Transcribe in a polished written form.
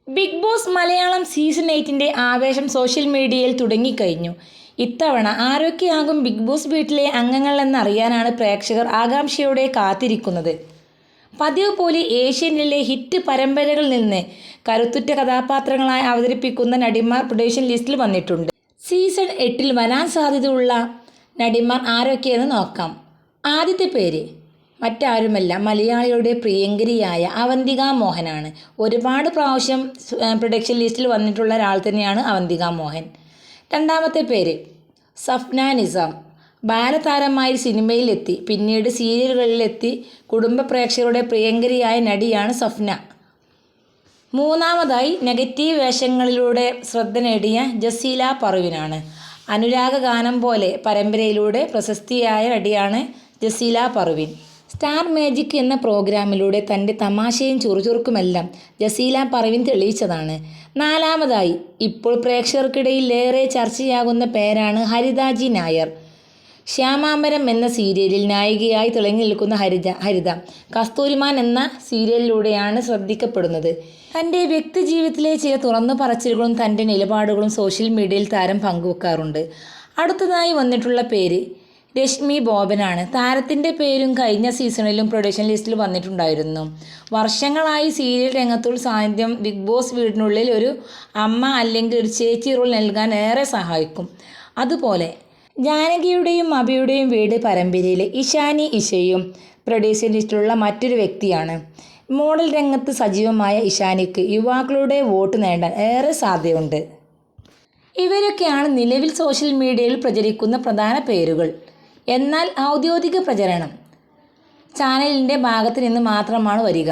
Big boss Malayalam season 8ൻ്റെ ആവേശം social മീഡിയയിൽ തുടങ്ങിക്കഴിഞ്ഞു. ഇത്തവണ ആരൊക്കെയാകും ബിഗ് ബോസ് വീട്ടിലെ അംഗങ്ങൾ എന്നറിയാനാണ് പ്രേക്ഷകർ ആകാംക്ഷയോടെ കാത്തിരിക്കുന്നത്. പതിവ് പോലെ ഏഷ്യാനെറ്റിലെ ഹിറ്റ് പരമ്പരകളിൽ നിന്ന് കരുത്തുറ്റ കഥാപാത്രങ്ങളായി അവതരിപ്പിക്കുന്ന നടിമാർ പ്രൊഡക്ഷൻ ലിസ്റ്റിൽ വന്നിട്ടുണ്ട്. സീസൺ 8ൽ വരാൻ സാധ്യതയുള്ള നടിമാർ ആരൊക്കെയെന്ന് നോക്കാം. ആദ്യത്തെ പേര് മറ്റാരുമല്ല, മലയാളികളുടെ പ്രിയങ്കരിയായ അവന്തിക മോഹനാണ്. ഒരുപാട് പ്രാവശ്യം പ്രൊഡക്ഷൻ ലിസ്റ്റിൽ വന്നിട്ടുള്ള ഒരാൾ തന്നെയാണ് അവന്തിക മോഹൻ. രണ്ടാമത്തെ പേര് സഫ്ന നിസാം. ബാലതാരമായി സിനിമയിലെത്തി, പിന്നീട് സീരിയലുകളിലെത്തി കുടുംബ പ്രേക്ഷകരുടെ പ്രിയങ്കരിയായ നടിയാണ് സഫ്ന. മൂന്നാമതായി നെഗറ്റീവ് വേഷങ്ങളിലൂടെ ശ്രദ്ധ നേടിയ ജസീല പർവീനാണ്. അനുരാഗ ഗാനം പോലെ പരമ്പരയിലൂടെ പ്രശസ്തിയായ നടിയാണ് ജസീല പർവീൻ. സ്റ്റാർ മാജിക് എന്ന പ്രോഗ്രാമിലൂടെ തൻ്റെ തമാശയും ചുറുചുറുക്കുമെല്ലാം ജസീല പർവീൻ തെളിയിച്ചതാണ്. നാലാമതായി ഇപ്പോൾ പ്രേക്ഷകർക്കിടയിൽ ഏറെ ചർച്ചയാകുന്ന പേരാണ് ഹരിത ജി നായർ. ശ്യാമാംബരം എന്ന സീരിയലിൽ നായികയായി തിളങ്ങി നിൽക്കുന്ന ഹരിത കസ്തൂരിമാൻ എന്ന സീരിയലിലൂടെയാണ് ശ്രദ്ധിക്കപ്പെടുന്നത്. തൻ്റെ വ്യക്തിജീവിതത്തിലെ ചില തുറന്നു പറച്ചിലുകളും തൻ്റെ നിലപാടുകളും സോഷ്യൽ മീഡിയയിൽ താരം പങ്കുവെക്കാറുണ്ട്. അടുത്തതായി വന്നിട്ടുള്ള പേര് രശ്മി ബോബനാണ്. താരത്തിൻ്റെ പേരും കഴിഞ്ഞ സീസണിലും പ്രൊഡക്ഷൻ ലിസ്റ്റിൽ വന്നിട്ടുണ്ടായിരുന്നു. വർഷങ്ങളായി സീരിയൽ രംഗത്തുള്ള സാന്നിധ്യം ബിഗ് ബോസ് വീടിനുള്ളിൽ ഒരു അമ്മ അല്ലെങ്കിൽ ഒരു ചേച്ചി റോൾ നൽകാൻ ഏറെ സഹായിക്കും. അതുപോലെ ജാനകിയുടെയും അഭിയുടെയും വീട് പരമ്പരയിലെ ഇഷാനി ഇഷയും പ്രൊഡക്ഷൻ ലിസ്റ്റിലുള്ള മറ്റൊരു വ്യക്തിയാണ്. മോഡൽ രംഗത്ത് സജീവമായ ഇഷാനിക്ക് യുവാക്കളുടെ വോട്ട് നേടാൻ ഏറെ സാധ്യതയുണ്ട്. ഇവരൊക്കെയാണ് നിലവിൽ സോഷ്യൽ മീഡിയയിൽ പ്രചരിക്കുന്ന പ്രധാന പേരുകൾ. എന്നാൽ ഔദ്യോഗിക പ്രചരണം ചാനലിൻ്റെ ഭാഗത്ത് നിന്ന് മാത്രമാണ് വരിക.